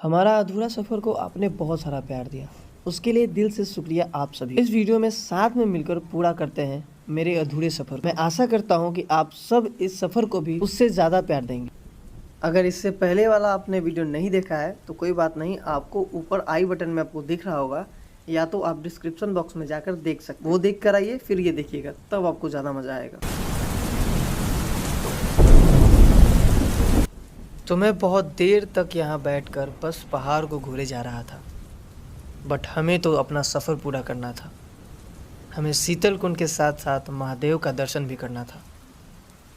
हमारा अधूरा सफ़र को आपने बहुत सारा प्यार दिया, उसके लिए दिल से शुक्रिया आप सभी। इस वीडियो में साथ में मिलकर पूरा करते हैं मेरे अधूरे सफ़र। मैं आशा करता हूं कि आप सब इस सफ़र को भी उससे ज़्यादा प्यार देंगे। अगर इससे पहले वाला आपने वीडियो नहीं देखा है तो कोई बात नहीं, आपको ऊपर आई बटन में आपको दिख रहा होगा, या तो आप डिस्क्रिप्शन बॉक्स में जाकर देख सकते, वो देख कर आइए फिर ये देखिएगा, तब आपको ज़्यादा मज़ा आएगा। तो मैं बहुत देर तक यहाँ बैठकर बस पहाड़ को घूरे जा रहा था, बट हमें तो अपना सफ़र पूरा करना था। हमें शीतल कुंड के साथ साथ महादेव का दर्शन भी करना था।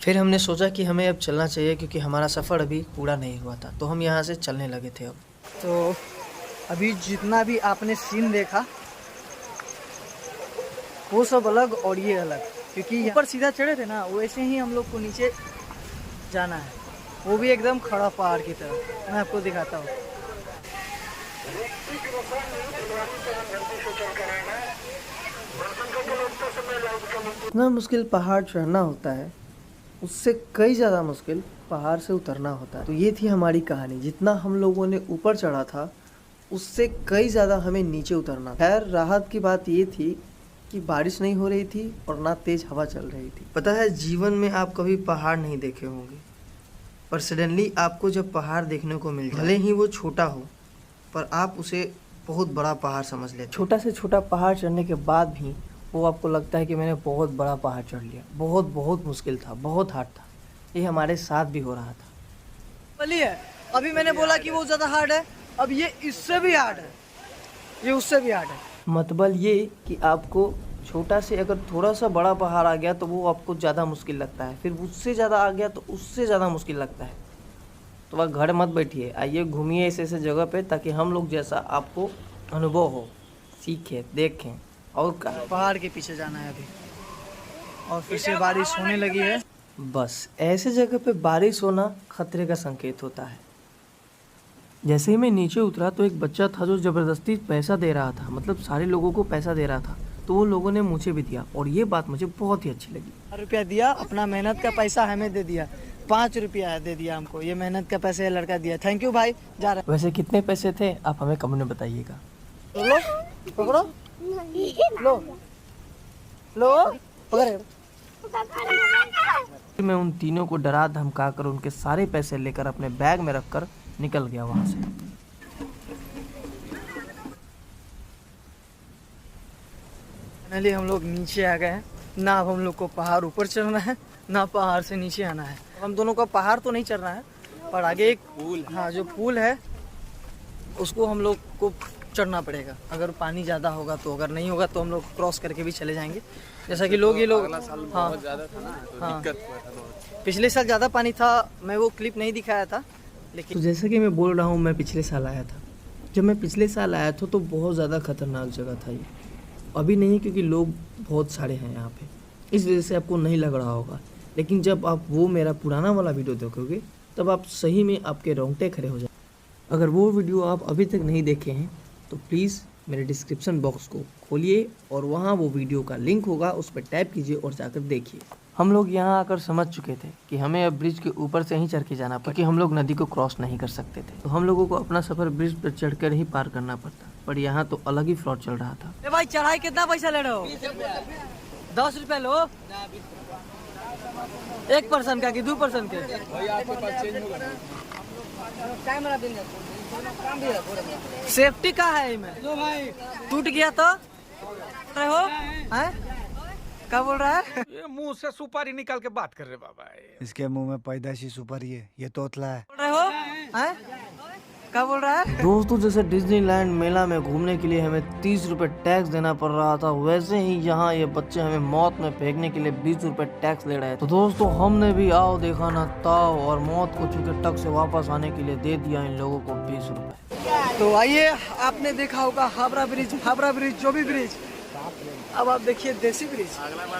फिर हमने सोचा कि हमें अब चलना चाहिए क्योंकि हमारा सफ़र अभी पूरा नहीं हुआ था, तो हम यहाँ से चलने लगे थे। अब तो अभी जितना भी आपने सीन देखा वो सब अलग और ये अलग, क्योंकि ऊपर सीधा चढ़े थे ना, वैसे ही हम लोग को नीचे जाना है, वो भी एकदम खड़ा पहाड़ की तरह। मैं आपको दिखाता हूँ। इतना मुश्किल पहाड़ चढ़ना होता है, उससे कई ज़्यादा मुश्किल पहाड़ से उतरना होता है। तो ये थी हमारी कहानी। जितना हम लोगों ने ऊपर चढ़ा था उससे कई ज़्यादा हमें नीचे उतरना। खैर, राहत की बात ये थी कि बारिश नहीं हो रही थी और ना तेज़ हवा चल रही थी। पता है, जीवन में आप कभी पहाड़ नहीं देखे होंगे, पर सडनली आपको जब पहाड़ देखने को मिल जाए, भले ही वो छोटा हो, पर आप उसे बहुत बड़ा पहाड़ समझ लेते। छोटा से छोटा पहाड़ चढ़ने के बाद भी वो आपको लगता है कि मैंने बहुत बड़ा पहाड़ चढ़ लिया। बहुत मुश्किल था, बहुत हार्ड था। ये हमारे साथ भी हो रहा था। बोलिए, अभी मैंने बोला कि वो ज़्यादा हार्ड है, अब ये इससे भी हार्ड है, ये उससे भी हार्ड है। मतलब ये कि आपको छोटा से अगर थोड़ा सा बड़ा पहाड़ आ गया तो वो आपको ज़्यादा मुश्किल लगता है, फिर उससे ज़्यादा आ गया तो उससे ज़्यादा मुश्किल लगता है। तो वह घर मत बैठिए, आइए घूमिए ऐसे ऐसे जगह पे ताकि हम लोग जैसा आपको अनुभव हो, सीखें, देखें। और पहाड़ के पीछे जाना है अभी, और फिर से बारिश होने लगी है। बस ऐसे जगह पे बारिश होना खतरे का संकेत होता है। जैसे ही मैं नीचे उतरा तो एक बच्चा था जो ज़बरदस्ती पैसा दे रहा था, मतलब सारे लोगों को पैसा दे रहा था, तो वो लोगों ने मुझे भी दिया और ये बात मुझे बहुत ही अच्छी लगी। 5 रुपया दिया, अपना मेहनत का पैसा हमें दे दिया। 5 रुपया दे दिया हमको, ये मेहनत का पैसा लड़का दिया। थैंक यू भाई, जा रहा। वैसे कितने पैसे थे आप हमें कमेंट में बताइएगा। लो पकड़ो, लो लो पकड़े। मैं उन तीनों को डरा धमका कर उनके सारे पैसे लेकर अपने बैग में रखकर निकल गया वहां से। फाइनली हम लोग नीचे आ गए हैं। ना अब हम लोग को पहाड़ ऊपर चढ़ना है, ना पहाड़ से नीचे आना है। हम दोनों को पहाड़ तो नहीं चढ़ना है, पर आगे एक पुल, हाँ जो पुल है उसको हम लोग को चढ़ना पड़ेगा। अगर पानी ज़्यादा होगा तो, अगर नहीं होगा तो हम लोग क्रॉस करके भी चले जाएंगे। जैसा कि लोग, ये लोग, हाँ ज़्यादा था ना, तो दिक्कत हुआ था बहुत। पिछले साल ज़्यादा पानी था, मैं वो क्लिप नहीं दिखाया था, लेकिन तो जैसा कि मैं बोल रहा हूँ, मैं पिछले साल आया था। जब मैं पिछले साल आया था तो बहुत ज़्यादा खतरनाक जगह था ये। अभी नहीं, क्योंकि लोग बहुत सारे हैं यहाँ पे, इस वजह से आपको नहीं लग रहा होगा। लेकिन जब आप वो मेरा पुराना वाला वीडियो देखोगे तब आप सही में आपके रोंगटे खड़े हो जाए। अगर वो वीडियो आप अभी तक नहीं देखे हैं तो प्लीज़ मेरे डिस्क्रिप्शन बॉक्स को खोलिए और वहाँ वो वीडियो का लिंक होगा, उस पर टैप कीजिए और जाकर देखिए। हम लोग यहाँ आकर समझ चुके थे कि हमें अब ब्रिज के ऊपर से ही चढ़ के जाना पड़ा, क्योंकि हम लोग नदी को क्रॉस नहीं कर सकते थे। तो हम लोगों को अपना सफ़र ब्रिज पर चढ़कर ही पार करना पड़ता, पर यहाँ तो अलग ही फ्रॉड चल रहा था। भाई चढ़ाई कितना पैसा ले रहे हो? 10 रुपया लो, 1 पर्सन का कि 2 पर्सन के? सेफ्टी का है इनमें? टूट गया तो हो हैं? क्या बोल रहा है? ये मुंह से सुपारी निकाल के बात कर रहे बाबा। इसके मुंह में पैदाइशी सुपारी है, ये तोतला है। बोल रहे हो हैं? क्या बोल रहा है? दोस्तों, जैसे डिज्नीलैंड मेला में घूमने के लिए हमें 30 रुपये टैक्स देना पड़ रहा था, वैसे ही यहाँ ये बच्चे हमें मौत में फेंकने के लिए 20 रुपये टैक्स ले रहे हैं। तो दोस्तों, हमने भी आओ देखा ना ताव और मौत को चुके टक से वापस आने के लिए दे दिया इन लोगों को 20 रुपये। तो आइए, आपने देखा होगा हावड़ा ब्रिज, जो भी ब्रिज, अब आप देखिए देसी ब्रिज।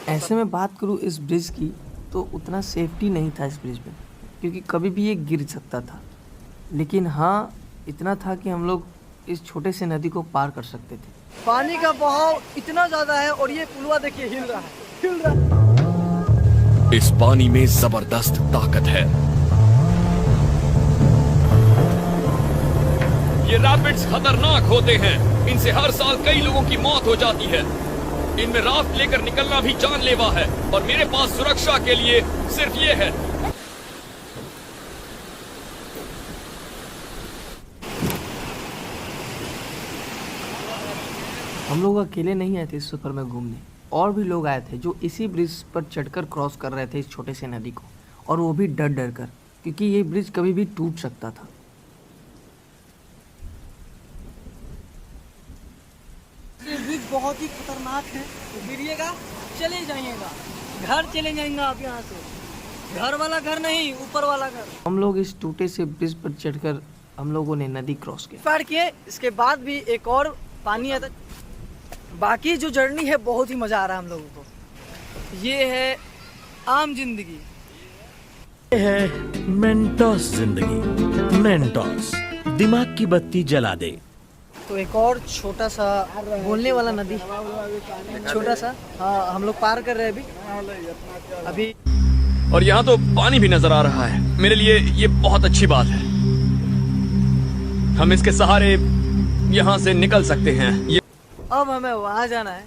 ऐसे में बात करूँ इस ब्रिज की तो उतना सेफ्टी नहीं था इस ब्रिज में, क्योंकि कभी भी ये गिर सकता था। लेकिन हाँ, इतना था कि हम लोग इस छोटे से नदी को पार कर सकते थे। पानी का बहाव इतना ज्यादा है और ये पुलवा देखिए हिल रहा है। इस पानी में जबरदस्त ताकत है। ये रैपिड्स खतरनाक होते हैं। इनसे हर साल कई लोगों की मौत हो जाती है। इनमें राफ्ट लेकर निकलना भी जानलेवा है और मेरे पास सुरक्षा के लिए सिर्फ ये है। हम लोग अकेले नहीं आए थे इस सफर में घूमने, और भी लोग आए थे जो इसी ब्रिज पर चढ़कर क्रॉस कर रहे थे इस छोटे से नदी को, और वो भी डर डर कर, क्योंकि ये ब्रिज कभी भी टूट सकता था। ये ब्रिज बहुत ही खतरनाक है, गिरिएगा चले जाइएगा, घर चले जाएंगे आप यहाँ से, घर वाला घर नहीं, ऊपर वाला घर। हम लोग इस टूटे से ब्रिज पर चढ़कर हम लोगों ने नदी क्रॉस किया, पार किए। इसके बाद भी एक और पानी आता। बाकी जो जर्नी है बहुत ही मजा आ रहा है हम लोगों को। ये है आम जिंदगी, ये है मेंटोस जिंदगी। मेंटोस दिमाग की बत्ती जला दे। तो एक और छोटा सा बोलने वाला नदी, छोटा सा, हाँ हम लोग पार कर रहे हैं अभी। और यहाँ तो पानी भी नजर आ रहा है। मेरे लिए ये बहुत अच्छी बात है। हम इसके सहारे यहाँ से निकल सकते हैं। अब हमें वहाँ जाना है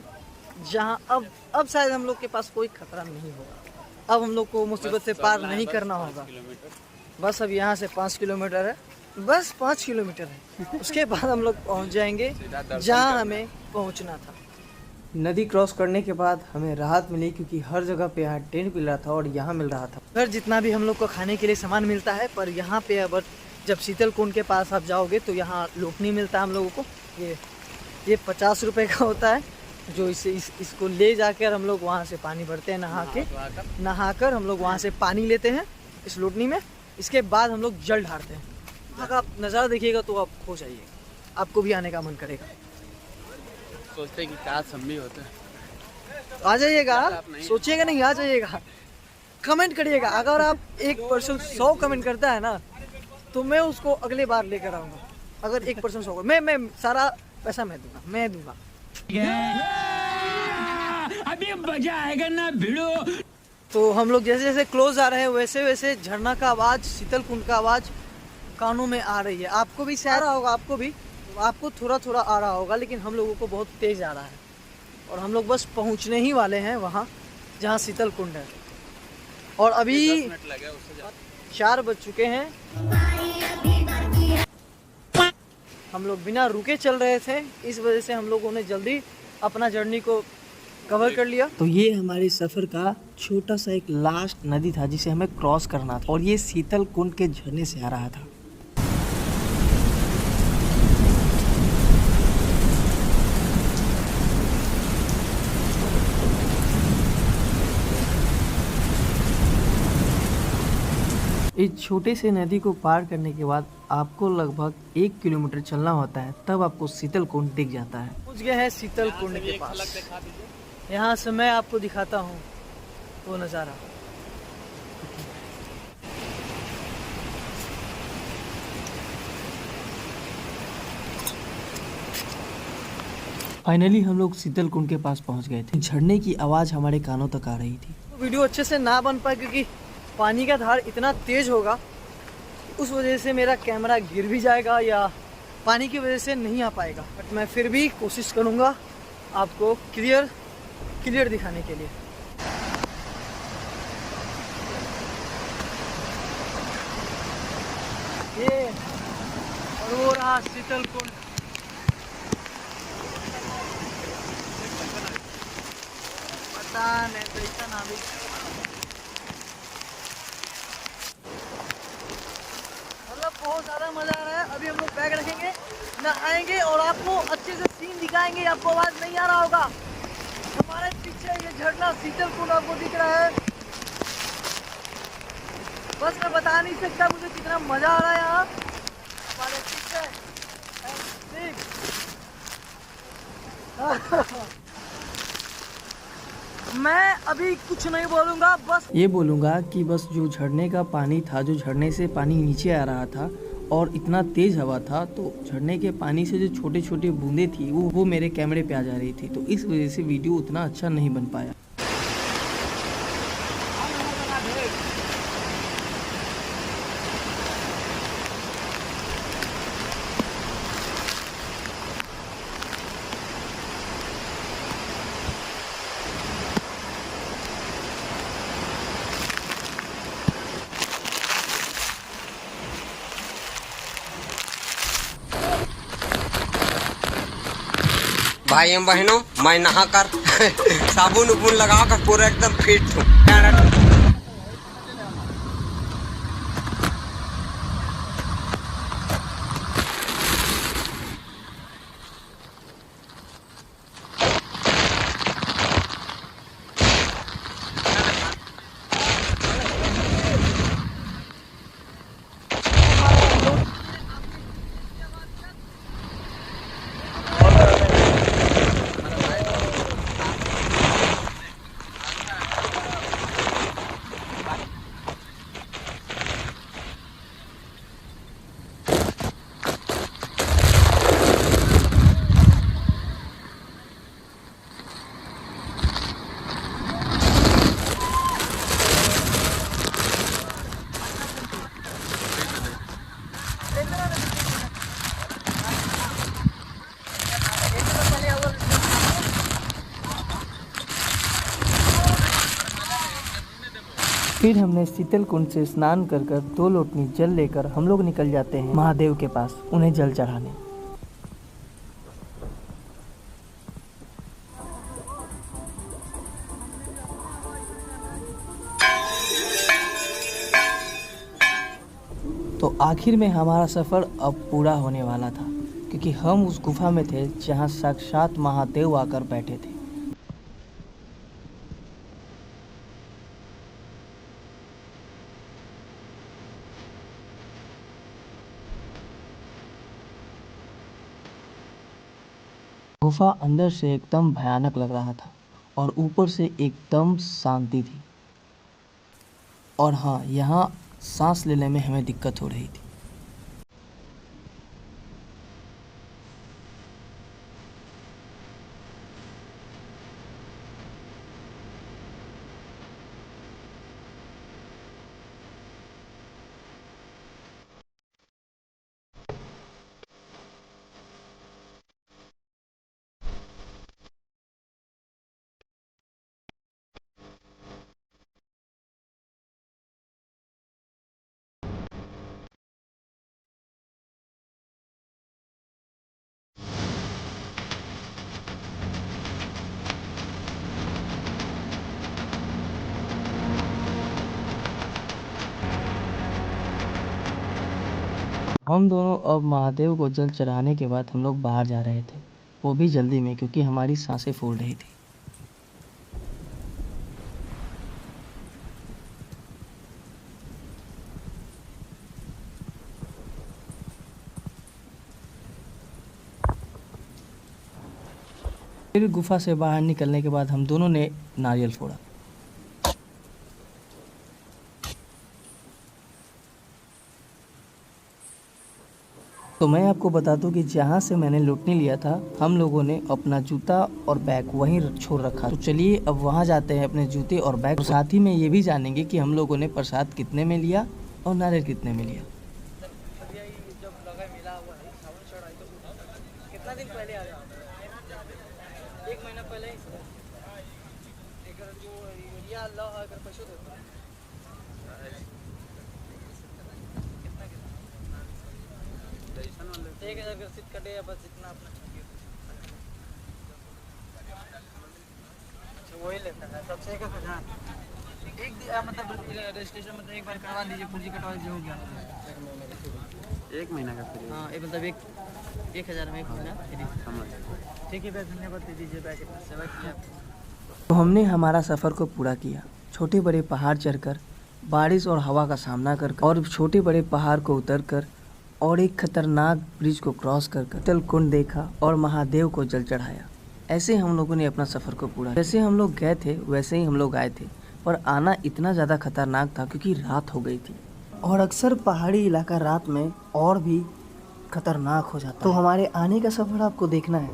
जहाँ अब शायद हम लोग के पास कोई खतरा नहीं होगा। अब हम लोग को मुसीबत से पार नहीं करना होगा। बस अब यहाँ से 5 किलोमीटर है, बस 5 किलोमीटर है। उसके बाद हम लोग पहुँच जाएंगे जहाँ हमें पहुँचना था। नदी क्रॉस करने के बाद हमें राहत मिली, क्योंकि हर जगह पे यहाँ टेंट मिल रहा था और यहाँ मिल रहा था। उधर जितना भी हम लोग को खाने के लिए सामान मिलता है, पर यहाँ पे अब जब शीतल कुंड के पास आप जाओगे तो यहाँ लोकनी मिलता है हम लोगों को। ये 50 रुपए का होता है, जो इसको ले जाकर हम लोग वहाँ से पानी भरते हैं, नहाकर हम लोग वहाँ से पानी लेते हैं इस लोटनी में। इसके बाद हम लोग जल ढारते हैं। वहाँ का आप नज़ारा देखिएगा तो आप खो जाइएगा, आपको भी आने का मन करेगा। सोचते हैं कि काश हम भी होते हैं। आ जाइएगा, सोचिएगा नहीं, आ जाइएगा। कमेंट करिएगा, अगर आप 1% 100 कमेंट करता है ना तो मैं उसको अगले बार लेकर आऊँगा। अगर 1% 100 मैं सारा पैसा मैं दूंगा। अभी मजा आएगा ना भिड़ो। तो हम लोग जैसे जैसे क्लोज आ रहे हैं वैसे वैसे झरना का आवाज़, शीतल कुंड का आवाज़ कानों में आ रही है। आपको भी शायद आ रहा होगा, आपको थोड़ा थोड़ा आ रहा होगा, लेकिन हम लोगों को बहुत तेज आ रहा है। और हम लोग बस पहुंचने ही वाले हैं वहाँ जहाँ शीतल कुंड है। और अभी 4 बज चुके हैं। हम लोग बिना रुके चल रहे थे, इस वजह से हम लोगों ने जल्दी अपना जर्नी को कवर कर लिया। तो ये हमारे सफ़र का छोटा सा एक लास्ट नदी था जिसे हमें क्रॉस करना था, और ये शीतल कुंड के झरने से आ रहा था। इस छोटे से नदी को पार करने के बाद आपको लगभग 1 किलोमीटर चलना होता है, तब आपको शीतल कुंड दिख जाता है। पहुंच गए हैं शीतल कुंड के पास। यहाँ से मैं आपको दिखाता हूँ वो नज़ारा। फाइनली हम लोग शीतल कुंड के पास पहुँच गए थे। झरने की आवाज़ हमारे कानों तक आ रही थी। वीडियो अच्छे से ना बन पाए क्योंकि पानी का धार इतना तेज होगा, उस वजह से मेरा कैमरा गिर भी जाएगा या पानी की वजह से नहीं आ पाएगा। बट मैं फिर भी कोशिश करूँगा आपको क्लियर दिखाने के लिए। ये और वो रहा शीतल कुंड। पता नहीं कैसा ना भी बहुत ज़्यादा मज़ा आ रहा है। अभी हम लोग बैग रखेंगे, नहाएंगे और आपको अच्छे से सीन दिखाएंगे। आपको आवाज़ नहीं आ रहा होगा। हमारे पीछे ये झरना शीतल कुंड आपको दिख रहा है। बस मैं बता नहीं सकता मुझे कितना मज़ा आ रहा है यहाँ हमारे पीछे। मैं अभी कुछ नहीं बोलूँगा, बस ये बोलूँगा कि बस जो झरने का पानी था, जो झरने से पानी नीचे आ रहा था और इतना तेज़ हवा था, तो झरने के पानी से जो छोटे छोटे बूंदें थी वो मेरे कैमरे पे आ जा रही थी, तो इस वजह से वीडियो उतना अच्छा नहीं बन पाया। भाई एवं बहनों, मैं नहा कर साबुन उबुन लगा कर पूरा एकदम फिट हूँ। फिर हमने शीतल कुंड से स्नान कर 2 लोटनी जल लेकर हम लोग निकल जाते हैं महादेव के पास उन्हें जल चढ़ाने। तो आखिर में हमारा सफ़र अब पूरा होने वाला था, क्योंकि हम उस गुफा में थे जहाँ साक्षात महादेव आकर बैठे थे। गुफा अंदर से एकदम भयानक लग रहा था और ऊपर से एकदम शांति थी। और हाँ, यहाँ सांस लेने में हमें दिक्कत हो रही थी। हम दोनों अब महादेव को जल चढ़ाने के बाद हम लोग बाहर जा रहे थे, वो भी जल्दी में, क्योंकि हमारी सांसें फूल रही थी। फिर गुफा से बाहर निकलने के बाद हम दोनों ने नारियल फोड़ा। तो मैं आपको बता दूं कि जहाँ से मैंने लोटनी लिया था, हम लोगों ने अपना जूता और बैग वहीं छोड़ रखा। तो चलिए अब वहाँ जाते हैं अपने जूते और बैग। और साथ ही में ये भी जानेंगे कि हम लोगों ने प्रसाद कितने में लिया और नारियल कितने में लिया। कितना दिन पहले आया? 1 महीना पहले ही जो एरिया अल्लाह अगर पशु देता है 1000 ग्रसित कटे या बस इतना अपना अच्छा वही लेता है सबसे एक मतलब रजिस्ट्रेशन मतलब एक बार करवा लीजिए, पूंजी कटवा लीजिए, हो गया 1 महीना का फ्री। हाँ, मतलब 1000 में 1 महीना फ्री। ठीक है भैया, धन्यवाद दे दीजिए, बैठ सेवा किया। तो हमने हमारा सफ़र को पूरा किया, छोटे बड़े पहाड़ चढ़कर, बारिश और हवा का सामना कर और छोटे बड़े पहाड़ को उतरकर और एक खतरनाक ब्रिज को क्रॉस कर शीतल कुंड देखा और महादेव को जल चढ़ाया। ऐसे हम लोगों ने अपना सफ़र को पूरा। जैसे हम लोग गए थे वैसे ही हम लोग आए थे, पर आना इतना ज़्यादा खतरनाक था क्योंकि रात हो गई थी और अक्सर पहाड़ी इलाका रात में और भी खतरनाक हो जाता है। तो हमारे आने का सफ़र आपको देखना है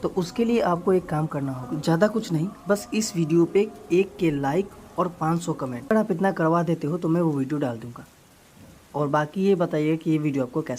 तो उसके लिए आपको एक काम करना होगा, ज़्यादा कुछ नहीं, बस इस वीडियो पे 1 के लाइक और 500 कमेंट। अगर आप इतना करवा देते हो तो मैं वो वीडियो डाल दूँगा। और बाकी ये बताइए कि ये वीडियो आपको कैसा